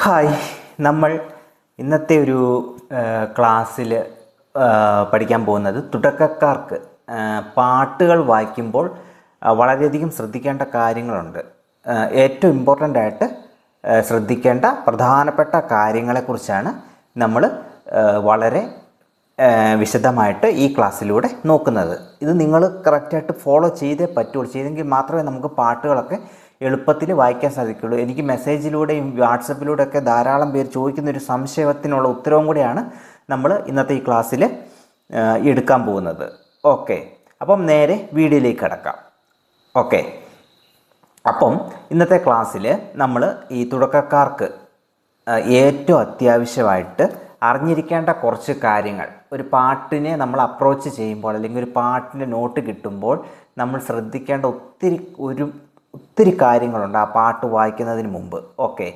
Hi. നമ്മൾ ഇന്നത്തെ ഒരു ക്ലാസ്സിൽ പഠിക്കാൻ പോകുന്നത് തുടക്കക്കാർക്ക് പാട്ടുകൾ വായിക്കുമ്പോൾ വളരെയധികം ശ്രദ്ധിക്കേണ്ട കാര്യങ്ങളുണ്ട്. ഏറ്റവും ഇമ്പോർട്ടൻ്റ് ആയിട്ട് ശ്രദ്ധിക്കേണ്ട പ്രധാനപ്പെട്ട കാര്യങ്ങളെക്കുറിച്ചാണ് നമ്മൾ വളരെ വിശദമായിട്ട് ഈ ക്ലാസ്സിലൂടെ നോക്കുന്നത്. ഇത് നിങ്ങൾ കറക്റ്റായിട്ട് ഫോളോ ചെയ്തേ പറ്റുള്ളൂ. ചെയ്തെങ്കിൽ മാത്രമേ നമുക്ക് പാട്ടുകളൊക്കെ എളുപ്പത്തിൽ വായിക്കാൻ സാധിക്കുള്ളൂ. എനിക്ക് മെസ്സേജിലൂടെയും വാട്സപ്പിലൂടെയൊക്കെ ധാരാളം പേര് ചോദിക്കുന്നൊരു സംശയത്തിനുള്ള ഉത്തരവും കൂടിയാണ് നമ്മൾ ഇന്നത്തെ ഈ ക്ലാസ്സിൽ എടുക്കാൻ പോകുന്നത്. ഓക്കെ, അപ്പം നേരെ വീഡിയോയിലേക്ക് കിടക്കാം. ഓക്കെ, അപ്പം ഇന്നത്തെ ക്ലാസ്സിൽ നമ്മൾ ഈ തുടക്കക്കാർക്ക് ഏറ്റവും അത്യാവശ്യമായിട്ട് അറിഞ്ഞിരിക്കേണ്ട കുറച്ച് കാര്യങ്ങൾ, ഒരു പാട്ടിനെ നമ്മൾ അപ്രോച്ച് ചെയ്യുമ്പോൾ അല്ലെങ്കിൽ ഒരു പാട്ടിൻ്റെ നോട്ട് കിട്ടുമ്പോൾ നമ്മൾ ശ്രദ്ധിക്കേണ്ട ഒത്തിരി കാര്യങ്ങളുണ്ട് ആ പാട്ട് വായിക്കുന്നതിന് മുമ്പ്. ഓക്കെ,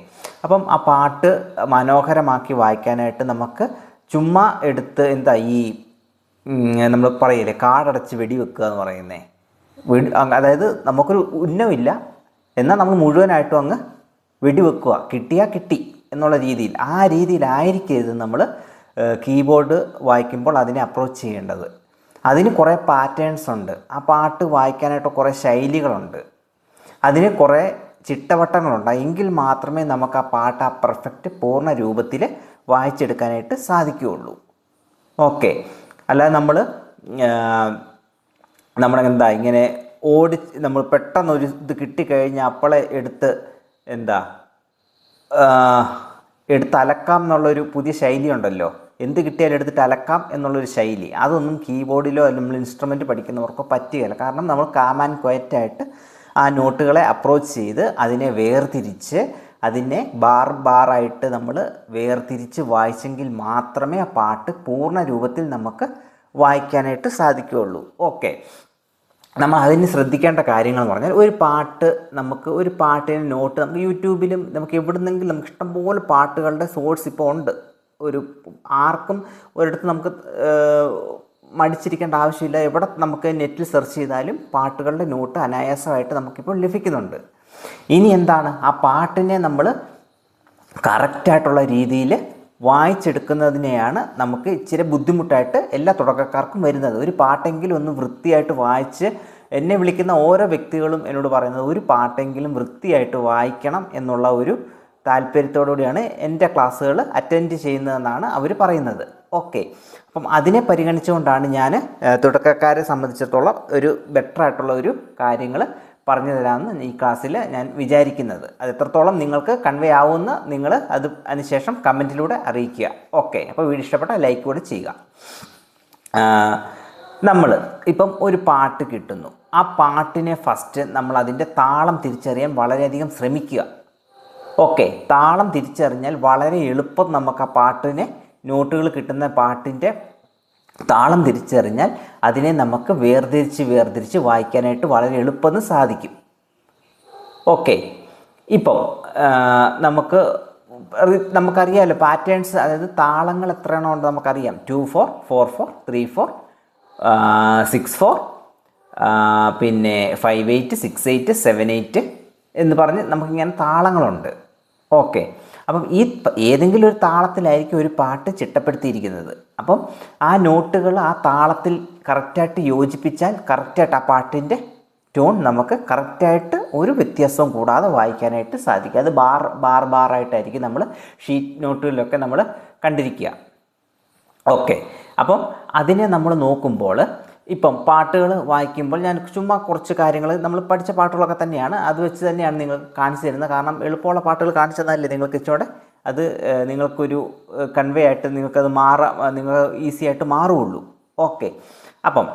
അപ്പം ആ പാട്ട് മനോഹരമാക്കി വായിക്കാനായിട്ട് നമുക്ക് ചുമ്മാ എടുത്ത് ഈ നമ്മൾ പറയില്ലേ കാടടച്ച് വെടിവെക്കുക എന്ന് പറയുന്നേ, അതായത് നമുക്കൊരു ഉന്നമില്ല എന്നാൽ നമ്മൾ മുഴുവനായിട്ടും അങ്ങ് വെടിവെക്കുക, കിട്ടിയാൽ കിട്ടി എന്നുള്ള രീതിയിൽ, ആ രീതിയിലായിരിക്കരുത് നമ്മൾ കീബോർഡ് വായിക്കുമ്പോൾ അതിനെ അപ്രോച്ച് ചെയ്യേണ്ടത്. അതിന് കുറേ പാറ്റേൺസ് ഉണ്ട്. ആ പാട്ട് വായിക്കാനായിട്ട് കുറേ ശൈലികളുണ്ട്, അതിന് കുറേ ചിട്ടവട്ടങ്ങളുണ്ട്. എങ്കിൽ മാത്രമേ നമുക്ക് ആ പാട്ട് ആ പെർഫെക്റ്റ് പൂർണ്ണ രൂപത്തിൽ വായിച്ചെടുക്കാനായിട്ട് സാധിക്കുകയുള്ളൂ. ഓക്കെ, അല്ലാതെ നമ്മൾ ഇങ്ങനെ നമ്മൾ പെട്ടെന്നൊരു ഇത് കിട്ടിക്കഴിഞ്ഞാൽ അപ്പോളെ എടുത്ത് അലക്കാം എന്നുള്ളൊരു പുതിയ ശൈലി ഉണ്ടല്ലോ, എന്ത് കിട്ടിയാലും എടുത്തിട്ട് അലക്കാം എന്നുള്ളൊരു ശൈലി, അതൊന്നും കീബോർഡിലോ അല്ലെങ്കിൽ നമ്മൾ ഇൻസ്ട്രുമെൻറ്റ് പഠിക്കുന്നവർക്കോ പറ്റുകയില്ല. കാരണം നമ്മൾ കാം ആൻഡ് ക്വയറ്റായിട്ട് ആ നോട്ടുകളെ അപ്രോച്ച് ചെയ്ത് അതിനെ വേർതിരിച്ച് അതിനെ ബാറായിട്ട് നമ്മൾ വേർതിരിച്ച് വായിച്ചെങ്കിൽ മാത്രമേ ആ പാട്ട് പൂർണ്ണ രൂപത്തിൽ നമുക്ക് വായിക്കാനായിട്ട് സാധിക്കുകയുള്ളൂ. ഓക്കെ, നമ്മൾ അതിന് ശ്രദ്ധിക്കേണ്ട കാര്യങ്ങൾ എന്ന് പറഞ്ഞാൽ, ഒരു പാട്ടിന് നോട്ട് നമുക്ക് യൂട്യൂബിലും നമുക്ക് എവിടുന്നെങ്കിലും നമുക്ക് ഇഷ്ടംപോലെ പാട്ടുകളുടെ സോഴ്സ് ഇപ്പോൾ ഉണ്ട്. ആർക്കും ഒരിടത്ത് നമുക്ക് മടിച്ചിരിക്കേണ്ട ആവശ്യമില്ല. എവിടെ നമുക്ക് നെറ്റിൽ സെർച്ച് ചെയ്താലും പാട്ടുകളുടെ നോട്ട് അനായാസമായിട്ട് നമുക്കിപ്പോൾ ലഭിക്കുന്നുണ്ട്. ഇനി ആ പാട്ടിനെ നമ്മൾ കറക്റ്റായിട്ടുള്ള രീതിയിൽ വായിച്ചെടുക്കുന്നതിനെയാണ് നമുക്ക് ഇച്ചിരി ബുദ്ധിമുട്ടായിട്ട് എല്ലാ തുടക്കക്കാർക്കും വരുന്നത്. ഒരു പാട്ടെങ്കിലും ഒന്ന് വൃത്തിയായിട്ട് വായിച്ച്, എന്നെ വിളിക്കുന്ന ഓരോ വ്യക്തികളും എന്നോട് പറയുന്നത് ഒരു പാട്ടെങ്കിലും വൃത്തിയായിട്ട് വായിക്കണം എന്നുള്ള ഒരു താല്പര്യത്തോടുകൂടിയാണ് എൻ്റെ ക്ലാസ്സുകൾ അറ്റൻഡ് ചെയ്യുന്നതെന്നാണ് അവർ പറയുന്നത്. ഓക്കെ, അപ്പം അതിനെ പരിഗണിച്ചുകൊണ്ടാണ് ഞാൻ തുടക്കക്കാരെ സംബന്ധിച്ചിടത്തോളം ഒരു ബെറ്ററായിട്ടുള്ള ഒരു കാര്യങ്ങൾ പറഞ്ഞു തരാമെന്ന് ഈ ക്ലാസ്സിൽ ഞാൻ വിചാരിക്കുന്നത്. അത് എത്രത്തോളം നിങ്ങൾക്ക് കൺവേ ആവുമെന്ന് നിങ്ങൾ അതിനുശേഷം കമൻറ്റിലൂടെ അറിയിക്കുക. ഓക്കെ, അപ്പോൾ വീഡിയോ ഇഷ്ടപ്പെട്ടാൽ ലൈക്ക് കൂടെ ചെയ്യുക. നമ്മൾ ഇപ്പം ഒരു പാട്ട് കിട്ടുന്നു, ആ പാട്ടിനെ ഫസ്റ്റ് നമ്മൾ അതിൻ്റെ താളം തിരിച്ചറിയാൻ വളരെയധികം ശ്രമിക്കുക. ഓക്കെ, താളം തിരിച്ചറിഞ്ഞാൽ വളരെ എളുപ്പം നമുക്ക് ആ പാട്ടിനെ നോട്ടുകൾ കിട്ടുന്ന പാട്ടിൻ്റെ താളം തിരിച്ചറിഞ്ഞാൽ അതിനെ നമുക്ക് വേർതിരിച്ച് വായിക്കാനായിട്ട് വളരെ എളുപ്പമെന്ന് സാധിക്കും. ഓക്കെ, ഇപ്പോൾ നമുക്കറിയാമല്ലോ പാറ്റേൺസ്, അതായത് താളങ്ങൾ എത്രയാണോ ഉണ്ട് നമുക്കറിയാം. 2/4, 4/4, 3/4, 6/4, പിന്നെ 5/8, 6/8, 7/8 എന്ന് പറഞ്ഞ് നമുക്കിങ്ങനെ താളങ്ങളുണ്ട്. ഓക്കെ, അപ്പം ഏതെങ്കിലും ഒരു താളത്തിലായിരിക്കും ഒരു പാട്ട് ചിട്ടപ്പെടുത്തിയിരിക്കുന്നത്. അപ്പം ആ നോട്ടുകൾ ആ താളത്തിൽ കറക്റ്റായിട്ട് യോജിപ്പിച്ചാൽ കറക്റ്റായിട്ട് ആ പാട്ടിൻ്റെ ടോൺ നമുക്ക് കറക്റ്റായിട്ട് ഒരു വ്യത്യാസവും കൂടാതെ വായിക്കാനായിട്ട് സാധിക്കും. അത് ബാറായിട്ടായിരിക്കും നമ്മൾ ഷീറ്റ് നോട്ടുകളിലൊക്കെ നമ്മൾ കണ്ടിരിക്കുക. ഓക്കെ, അപ്പം അതിനെ നമ്മൾ നോക്കുമ്പോൾ ഇപ്പം പാട്ടുകൾ വായിക്കുമ്പോൾ ഞാൻ ചുമ്മാ കുറച്ച് കാര്യങ്ങൾ നമ്മൾ പഠിച്ച പാട്ടുകളൊക്കെ തന്നെയാണ്, അത് വെച്ച് തന്നെയാണ് നിങ്ങൾ കാണിച്ചു തരുന്നത്. കാരണം എളുപ്പമുള്ള പാട്ടുകൾ കാണിച്ചു തന്നല്ലേ നിങ്ങൾക്ക് ഇച്ചോടെ അത് നിങ്ങൾക്കൊരു കൺവേ ആയിട്ട് നിങ്ങൾ ഈസി ആയിട്ട് മാറുകയുള്ളൂ. ഓക്കെ, അപ്പം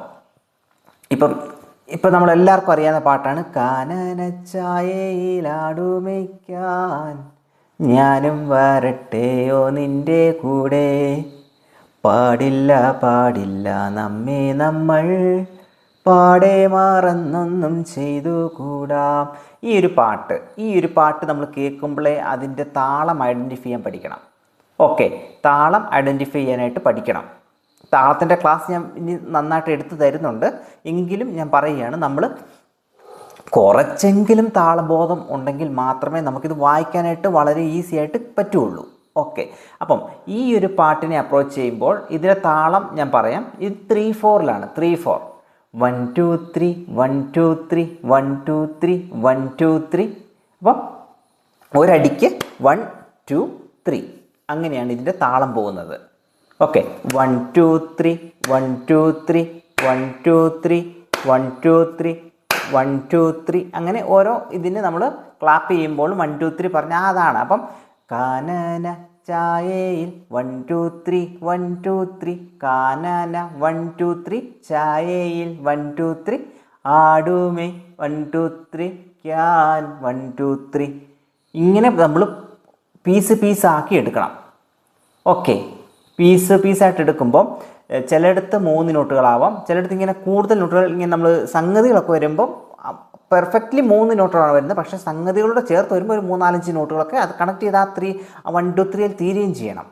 ഇപ്പം നമ്മളെല്ലാവർക്കും അറിയാവുന്ന പാട്ടാണ് കാനനച്ചായയിലാടുമയ്ക്കാൻ ഞാനും വരട്ടെയോ നിൻ്റെ കൂടെ, പാടില്ല നമ്മൾ പാടെ മറന്നൊന്നും ചെയ്തുകൂടാം. ഈ ഒരു പാട്ട് നമ്മൾ കേൾക്കുമ്പോഴേ അതിൻ്റെ താളം ഐഡൻറ്റിഫൈ ചെയ്യാൻ പഠിക്കണം. ഓക്കെ, താളം ഐഡൻറ്റിഫൈ ചെയ്യാനായിട്ട് പഠിക്കണം. താളത്തിൻ്റെ ക്ലാസ് ഞാൻ ഇനി നന്നായിട്ട് എടുത്തു തരുന്നുണ്ട്, എങ്കിലും ഞാൻ പറയുകയാണ്, നമ്മൾ കുറച്ചെങ്കിലും താളബോധം ഉണ്ടെങ്കിൽ മാത്രമേ നമുക്കിത് വായിക്കാനായിട്ട് വളരെ ഈസി ആയിട്ട് പറ്റുള്ളൂ. ഓക്കെ, അപ്പം ഈ ഒരു പാട്ടിനെ അപ്രോച്ച് ചെയ്യുമ്പോൾ ഇതിലെ താളം ഞാൻ പറയാം. ഇത് 3/4 3/4 1 2 3 1 2 3 1 2 3 1 2 3. അപ്പം ഒരടിക്ക് 1 2 3 അങ്ങനെയാണ് ഇതിൻ്റെ താളം പോകുന്നത്. ഓക്കെ, 1 2 3 1 2 3 1 2 3 1 2 3 1 2 3 അങ്ങനെ ഓരോ ഇതിന് നമ്മൾ ക്ലാപ്പ് ചെയ്യുമ്പോൾ 1 2 3 പറഞ്ഞാൽ അതാണ്. അപ്പം കാനന ചായയിൽ 1 2 3 1 2 3 കാനന 1 2 3 ചായയിൽ 1 2 3 ആടുമേ 1 2 3 ക്യാൻ 1 2 3 ഇങ്ങനെ നമ്മൾ പീസാക്കി എടുക്കണം. ഓക്കെ, പീസായിട്ട് എടുക്കുമ്പോൾ ചിലയിടത്ത് 3 നോട്ടുകളാവാം, ചിലയിടത്ത് ഇങ്ങനെ കൂടുതൽ നോട്ടുകൾ, ഇങ്ങനെ നമ്മൾ സംഗതികളൊക്കെ വരുമ്പം പെർഫെക്റ്റ്ലി 3 നോട്ടുകളാണ് വരുന്നത്. പക്ഷേ സംഗതികളോട് ചേർത്ത് വരുമ്പോൾ ഒരു 3-4-5 നോട്ടുകളൊക്കെ അത് കണക്ട് ചെയ്ത് ആ 1 2 3 തീരുകയും ചെയ്യണം.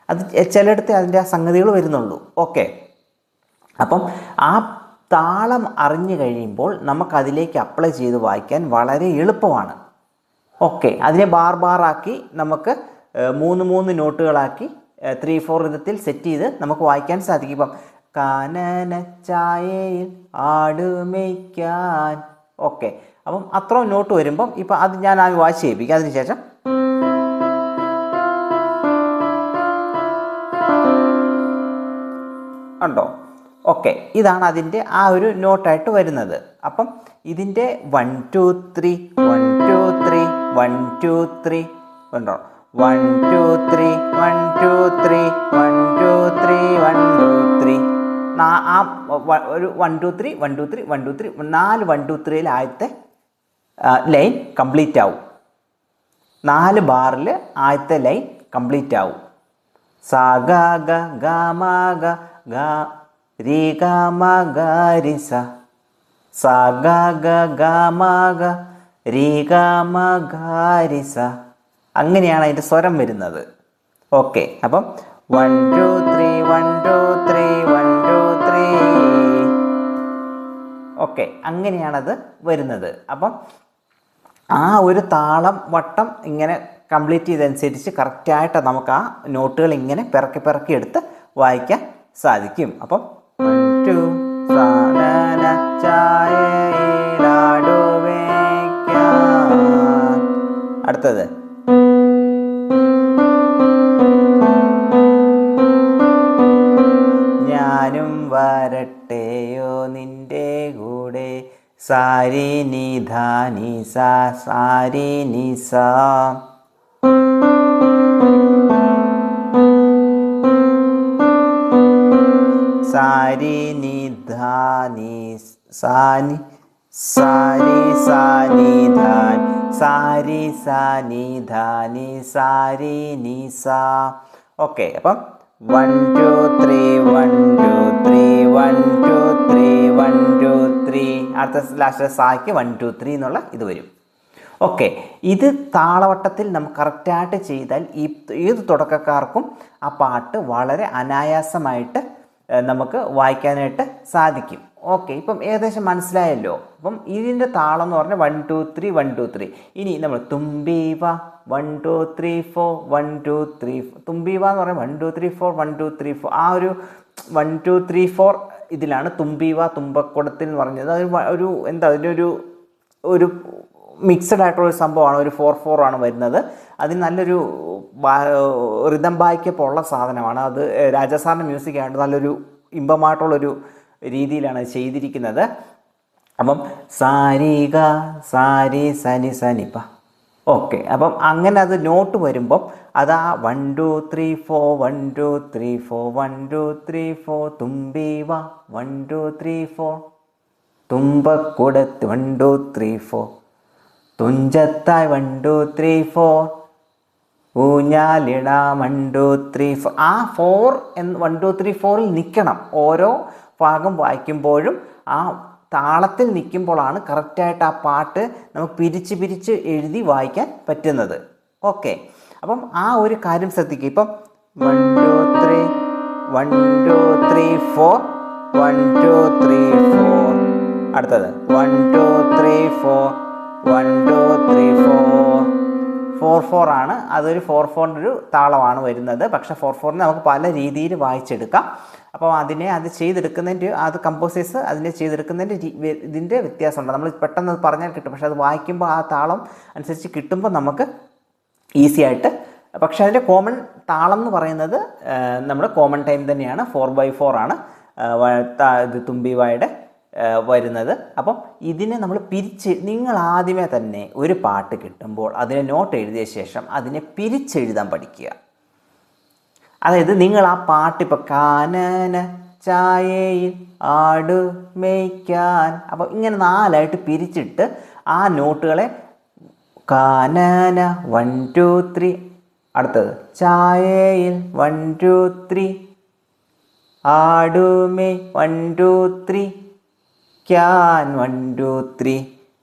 അത് ചിലയിടത്ത് അതിൻ്റെ ആ സംഗതികൾ വരുന്നുള്ളൂ. ഓക്കെ, അപ്പം ആ താളം അറിഞ്ഞു കഴിയുമ്പോൾ നമുക്കതിലേക്ക് അപ്ലൈ ചെയ്ത് വായിക്കാൻ വളരെ എളുപ്പമാണ്. ഓക്കെ, അതിനെ ബാറാക്കി നമുക്ക് 3 നോട്ടുകളാക്കി 3/4 വിധത്തിൽ സെറ്റ് ചെയ്ത് നമുക്ക് വായിക്കാൻ സാധിക്കും. ഇപ്പം കാനന ചായയിൽ ആടുമേയ്ക്കാൻ. ഓക്കെ, അപ്പം അത്രയും നോട്ട് വരുമ്പം ഇപ്പം അത് ഞാൻ ആ വായിച്ച് ചെയ്യിപ്പിക്കാം. അതിനുശേഷം ഉണ്ടോ? ഓക്കെ, ഇതാണ് അതിൻ്റെ ആ ഒരു നോട്ടായിട്ട് വരുന്നത്. അപ്പം ഇതിൻ്റെ 1 2 3 1 2 3 1 2 3 ഉണ്ടോ? 1 2 3 1 2 3 1 2 3 1 2 3 ആ ഒരു 1 2 3 1 2 3 1 2 3 4 1 2 3 ആദ്യത്തെ ലൈൻ കംപ്ലീറ്റ് ആവും. 4 ബാറിൽ ആദ്യത്തെ ലൈൻ കംപ്ലീറ്റ് ആവും. സ ഗ ഗ ഗ മ ഗ ഗ രി ഗ മ ഗ രി സ. സ ഗ ഗ ഗ മ ഗ രി ഗ മ ഗ രി സ. അങ്ങനെയാണ് അതിൻ്റെ സ്വരം വരുന്നത്. ഓക്കെ, അപ്പം 1 2 3 1 2 3 1 2 3. ഓക്കെ, അങ്ങനെയാണത് വരുന്നത്. അപ്പം ആ ഒരു താളം വട്ടം ഇങ്ങനെ കംപ്ലീറ്റ് ചെയ്തതനുസരിച്ച് കറക്റ്റായിട്ട് നമുക്ക് ആ നോട്ടുകൾ ഇങ്ങനെ പിറക്കി എടുത്ത് വായിക്കാൻ സാധിക്കും. അപ്പം 1 2 അടുത്തത് ഞാനും വരട്ടെയോ നിന്റെ കൂടെ സാരി നി ധ നി സ സാരി നി സ. സാരി നി ധ നി സാ നി സാരി സാ നി ധ സാരി സാ നി ധ നി സാരി നി സ. ഓക്കെ, അപ്പം 1 2 3 1 2 3 1 2 3 1 2 3 അടുത്ത ലാസ്റ്റ് സായ്ക്ക് 1 2 3 എന്നുള്ള ഇത് വരും. ഓക്കെ, ഇത് താളവട്ടത്തിൽ നമുക്ക് കറക്റ്റായിട്ട് ചെയ്താൽ ഏത് തുടക്കക്കാർക്കും ആ പാട്ട് വളരെ അനായാസമായിട്ട് നമുക്ക് വായിക്കാനായിട്ട് സാധിക്കും. ഓക്കെ, ഇപ്പം ഏകദേശം മനസ്സിലായല്ലോ. അപ്പം ഇതിൻ്റെ താളം എന്ന് പറഞ്ഞാൽ 1 2 3 1 2 3. ഇനി നമ്മൾ തുമ്പീവ 1 2 3 4 1 2 3 തുമ്പീവ എന്ന് പറഞ്ഞാൽ 1 2 3 4 1 2 3 4 ആ ഒരു 1 2 3 4 ഇതിലാണ് തുമ്പീവ തുമ്പക്കുടത്തിൽ എന്ന് പറഞ്ഞത്. അത് ഒരു എന്താ അതിൻ്റെ ഒരു മിക്സഡ് ആയിട്ടുള്ളൊരു സംഭവമാണ്. ഒരു 4/4 ആണ് വരുന്നത്. അതിന് നല്ലൊരു റിതം ബായ്ക്കപ്പോൾ ഉള്ള സാധനമാണ്. അത് രാജസാറിൻ്റെ മ്യൂസിക് ആയിട്ട് നല്ലൊരു ഇമ്പമായിട്ടുള്ളൊരു രീതിയിലാണ് ചെയ്തിരിക്കുന്നത്. അപ്പം സാരിക സാരി സനി സനിപ്പ. ഓക്കെ, അപ്പം അങ്ങനെ അത് നോട്ട് വരുമ്പം അത് ആ 1 2 3 4 1 2 3 4 1 2 3 4 തുമ്പീവ 1 2 3 4 തുമ്പക്കുടത്ത് 1 2 3 4 തുഞ്ചത്തായി 1 2 3 4 ഊഞ്ഞാലിട 1 2 3 4. ആ 1 2 3 4 നിൽക്കണം. ഓരോ ഭാഗം വായിക്കുമ്പോഴും ആ താളത്തിൽ നിൽക്കുമ്പോഴാണ് കറക്റ്റായിട്ട് ആ പാട്ട് നമുക്ക് പിരിച്ച് എഴുതി വായിക്കാൻ പറ്റുന്നത്. ഓക്കെ, അപ്പം ആ ഒരു കാര്യം ശ്രദ്ധിക്കുക. ഇപ്പം 1 2 3 1 2 3 4 1 2 3 4 അടുത്തത് 1 2 3 4 1 2 3 4 4 ആണ്. അതൊരു 4/4 ഒരു താളമാണ് വരുന്നത്. പക്ഷേ 4/4 നമുക്ക് പല രീതിയിൽ വായിച്ചെടുക്കാം. അപ്പോൾ അത് ചെയ്തെടുക്കുന്നതിൻ്റെ അത് കമ്പോസേഴ്സ് അതിനെ ചെയ്തെടുക്കുന്നതിൻ്റെ ഇതിൻ്റെ വ്യത്യാസമുണ്ട്. നമ്മൾ പെട്ടെന്ന് അത് പറഞ്ഞാൽ കിട്ടും, പക്ഷേ അത് വായിക്കുമ്പോൾ ആ താളം അനുസരിച്ച് കിട്ടുമ്പോൾ നമുക്ക് ഈസി ആയിട്ട്. പക്ഷേ അതിൻ്റെ കോമൺ താളം എന്ന് പറയുന്നത് നമ്മുടെ കോമൺ ടൈം തന്നെയാണ്. 4/4 ആണ് ഇത് തുമ്പിവായുടെ വരുന്നത്. അപ്പം ഇതിനെ നമ്മൾ നിങ്ങൾ ആദ്യമേ തന്നെ ഒരു പാട്ട് കിട്ടുമ്പോൾ അതിനെ നോട്ട് എഴുതിയ ശേഷം അതിനെ പിരിച്ചെഴുതാൻ പഠിക്കുക. അതായത് നിങ്ങൾ ആ പാട്ട് ഇപ്പോൾ കാനന ചായയിൽ ആടു മേയ്ക്കാൻ, അപ്പോൾ ഇങ്ങനെ 4ആയിട്ട് പിരിച്ചിട്ട് ആ നോട്ടുകളെ കാനന 1 2 3, അടുത്തത് ചായയിൽ 1 2 3, ആടുമേ 1 2 3, ക്യാൻ 1 2 3,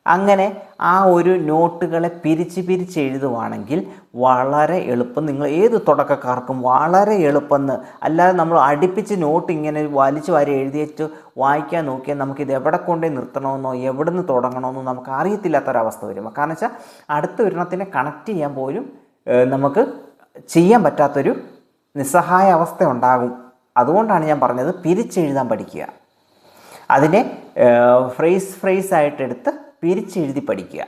അങ്ങനെ ആ ഒരു നോട്ടുകളെ പിരിച്ച് എഴുതുവാണെങ്കിൽ വളരെ എളുപ്പം. നിങ്ങൾ ഏത് തുടക്കക്കാർക്കും വളരെ എളുപ്പമെന്ന്. അല്ലാതെ നമ്മൾ അടുപ്പിച്ച് നോട്ട് ഇങ്ങനെ വലിച്ചു വാരി എഴുതിയിട്ട് വായിക്കാൻ നോക്കിയാൽ നമുക്കിത് എവിടെ കൊണ്ടേ നിർത്തണമെന്നോ എവിടെ നിന്ന് തുടങ്ങണമെന്നോ നമുക്ക് അറിയത്തില്ലാത്തൊരവസ്ഥ വരും. കാരണം വെച്ചാൽ അടുത്ത ഒരെണ്ണത്തിനെ കണക്ട് ചെയ്യാൻ പോലും നമുക്ക് ചെയ്യാൻ പറ്റാത്തൊരു നിസ്സഹായ അവസ്ഥ ഉണ്ടാകും. അതുകൊണ്ടാണ് ഞാൻ പറഞ്ഞത് പിരിച്ചെഴുതാൻ പഠിക്കുക. അതിനെ ഫ്രേസ് ആയിട്ടെടുത്ത് പിരിച്ചെഴുതി പഠിക്കുക.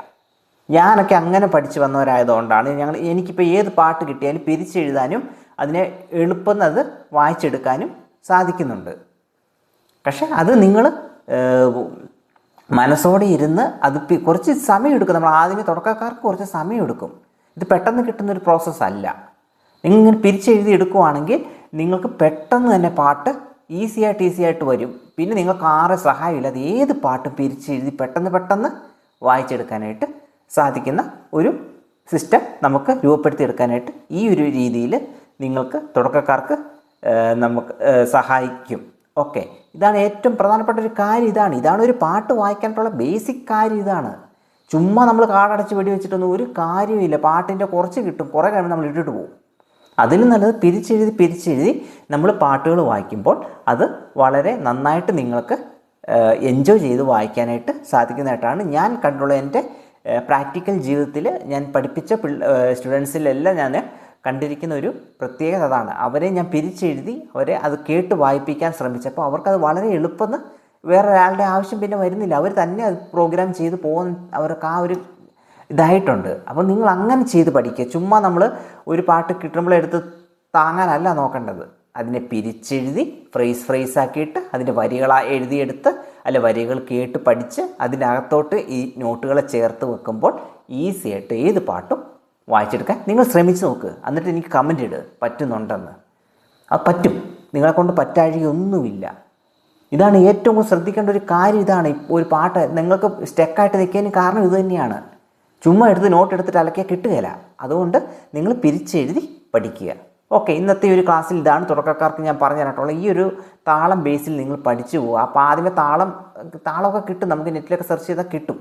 ഞാനൊക്കെ അങ്ങനെ പഠിച്ചു വന്നവരായതുകൊണ്ടാണ് എനിക്കിപ്പോൾ ഏത് പാട്ട് കിട്ടിയാലും പിരിച്ചെഴുതാനും അതിനെ എളുപ്പം അത് വായിച്ചെടുക്കാനും സാധിക്കുന്നുണ്ട്. പക്ഷെ അത് നിങ്ങൾ മനസ്സോടെ ഇരുന്ന് അത് കുറച്ച് സമയമെടുക്കും. നമ്മൾ ആദ്യമേ തുടക്കക്കാർക്ക് കുറച്ച് സമയമെടുക്കും. ഇത് പെട്ടെന്ന് കിട്ടുന്നൊരു പ്രോസസ്സല്ല. നിങ്ങളിങ്ങനെ പിരിച്ചെഴുതി എടുക്കുവാണെങ്കിൽ നിങ്ങൾക്ക് പെട്ടെന്ന് തന്നെ പാട്ട് ഈസി ആയിട്ട് വരും. പിന്നെ നിങ്ങൾക്ക് ആരെ സഹായമില്ലാതെ ഏത് പാട്ടും പിരിച്ചെഴുതി പെട്ടെന്ന് വായിച്ചെടുക്കാനായിട്ട് സാധിക്കുന്ന ഒരു സിസ്റ്റം നമുക്ക് രൂപപ്പെടുത്തിയെടുക്കാനായിട്ട് ഈ ഒരു രീതിയിൽ നിങ്ങൾക്ക് തുടക്കക്കാർക്ക് നമുക്ക് സഹായിക്കും. ഓക്കെ, ഇതാണ് ഏറ്റവും പ്രധാനപ്പെട്ട ഒരു കാര്യം. ഇതാണ് ഒരു പാട്ട് വായിക്കാനായിട്ടുള്ള ബേസിക് കാര്യം. ഇതാണ്. ചുമ്മാ നമ്മൾ കാടടച്ച് വെടിവെച്ചിട്ടൊന്നും ഒരു കാര്യമില്ല. പാട്ടിൻ്റെ കുറച്ച് കിട്ടും, കുറേ കഴിയുമ്പോൾ നമ്മൾ ഇട്ടിട്ട് പോകും. അതിലും നല്ലത് പിരിച്ചെഴുതി നമ്മൾ പാട്ടുകൾ വായിക്കുമ്പോൾ അത് വളരെ നന്നായിട്ട് നിങ്ങൾക്ക് എൻജോയ് ചെയ്ത് വായിക്കാനായിട്ട് സാധിക്കുന്നതായിട്ടാണ് ഞാൻ കണ്ടുള്ള എൻ്റെ പ്രാക്ടിക്കൽ ജീവിതത്തിൽ ഞാൻ പഠിപ്പിച്ച സ്റ്റുഡൻസിലെല്ലാം ഞാൻ കണ്ടിരിക്കുന്ന ഒരു പ്രത്യേകത അതാണ്. അവരെ ഞാൻ പിരിച്ചെഴുതി അവരെ അത് കേട്ട് വായിപ്പിക്കാൻ ശ്രമിച്ചപ്പോൾ അവർക്കത് വളരെ എളുപ്പമെന്ന് വേറെ ഒരാളുടെ ആവശ്യം പിന്നെ വരുന്നില്ല. അവർ തന്നെ അത് പ്രോഗ്രാം ചെയ്ത് പോകുന്ന അവർക്ക് ആ ഒരു ഇതായിട്ടുണ്ട്. അപ്പോൾ നിങ്ങൾ അങ്ങനെ ചെയ്ത് പഠിക്കുക. ചുമ്മാ നമ്മൾ ഒരു പാട്ട് കിട്ടുമ്പോഴെടുത്ത് താങ്ങാനല്ല നോക്കേണ്ടത്. അതിനെ പിരിച്ചെഴുതി ഫ്രേസ് ആക്കിയിട്ട് അതിൻ്റെ എഴുതിയെടുത്ത് വരികൾ കേട്ട് പഠിച്ച് അതിനകത്തോട്ട് ഈ നോട്ടുകളെ ചേർത്ത് വെക്കുമ്പോൾ ഈസി ആയിട്ട് ഏത് പാട്ടും വായിച്ചെടുക്കാൻ നിങ്ങൾ ശ്രമിച്ച് നോക്ക്. എന്നിട്ട് എനിക്ക് കമൻ്റ് ഇട് പറ്റുന്നുണ്ടെന്ന്. അത് പറ്റും. നിങ്ങളെക്കൊണ്ട് പറ്റാഴികയൊന്നുമില്ല. ഇതാണ് ഏറ്റവും കൂടുതൽ ശ്രദ്ധിക്കേണ്ട ഒരു കാര്യം. ഇതാണ് ഇപ്പോൾ ഒരു പാട്ട് നിങ്ങൾക്ക് സ്റ്റക്കായിട്ട് നിൽക്കാനും കാരണം ഇത് തന്നെയാണ്. ചുമ്മാ എടുത്ത് നോട്ട് എടുത്തിട്ട് അലക്കിയാൽ കിട്ടുകയില്ല. അതുകൊണ്ട് നിങ്ങൾ പിരിച്ചെഴുതി പഠിക്കുക. ഓക്കെ, ഇന്നത്തെ ഒരു ക്ലാസ്സിൽ ഇതാണ് തുടക്കക്കാർക്ക് ഞാൻ പറഞ്ഞു തന്നിട്ടുള്ളത്. ഈ ഒരു താളം ബേസിൽ നിങ്ങൾ പഠിച്ചു പോവുക. അപ്പോൾ ആദ്യമേ താളമൊക്കെ കിട്ടും. നമുക്ക് നെറ്റിലൊക്കെ സെർച്ച് ചെയ്താൽ കിട്ടും.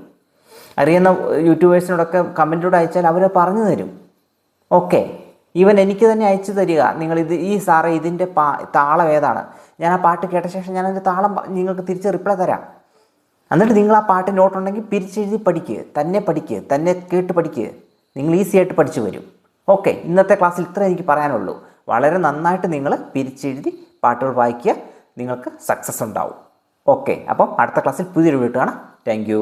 അറിയുന്ന യൂട്യൂബേഴ്സിനോടൊക്കെ കമൻറ്റിലൂടെ അയച്ചാൽ അവർ പറഞ്ഞു തരും. ഓക്കെ, ഈവൻ എനിക്ക് തന്നെ അയച്ചു തരിക. ഈ സാറേ ഇതിൻ്റെ താളം ഏതാണ്? ഞാൻ ആ പാട്ട് കേട്ട ശേഷം ഞാൻ അതിൻ്റെ താളം നിങ്ങൾക്ക് തിരിച്ച് റിപ്ലൈ തരാം. എന്നിട്ട് നിങ്ങൾ ആ പാട്ട് നോട്ടുണ്ടെങ്കിൽ പിരിച്ചെഴുതി പഠിക്കുക. തന്നെ കേട്ട് പഠിക്കുക. നിങ്ങൾ ഈസി ആയിട്ട് പഠിച്ചു വരും. ഓക്കെ, ഇന്നത്തെ ക്ലാസ്സിൽ ഇത്ര എനിക്ക് പറയാനുള്ളൂ. വളരെ നന്നായിട്ട് നിങ്ങൾ പിരിച്ചെഴുതി പാട്ടുകൾ വായിക്കുക. നിങ്ങൾക്ക് സക്സസ് ഉണ്ടാവും. ഓക്കെ, അപ്പം അടുത്ത ക്ലാസ്സിൽ പുതിയൊരു വീഡിയോ കാണാം. Thank you.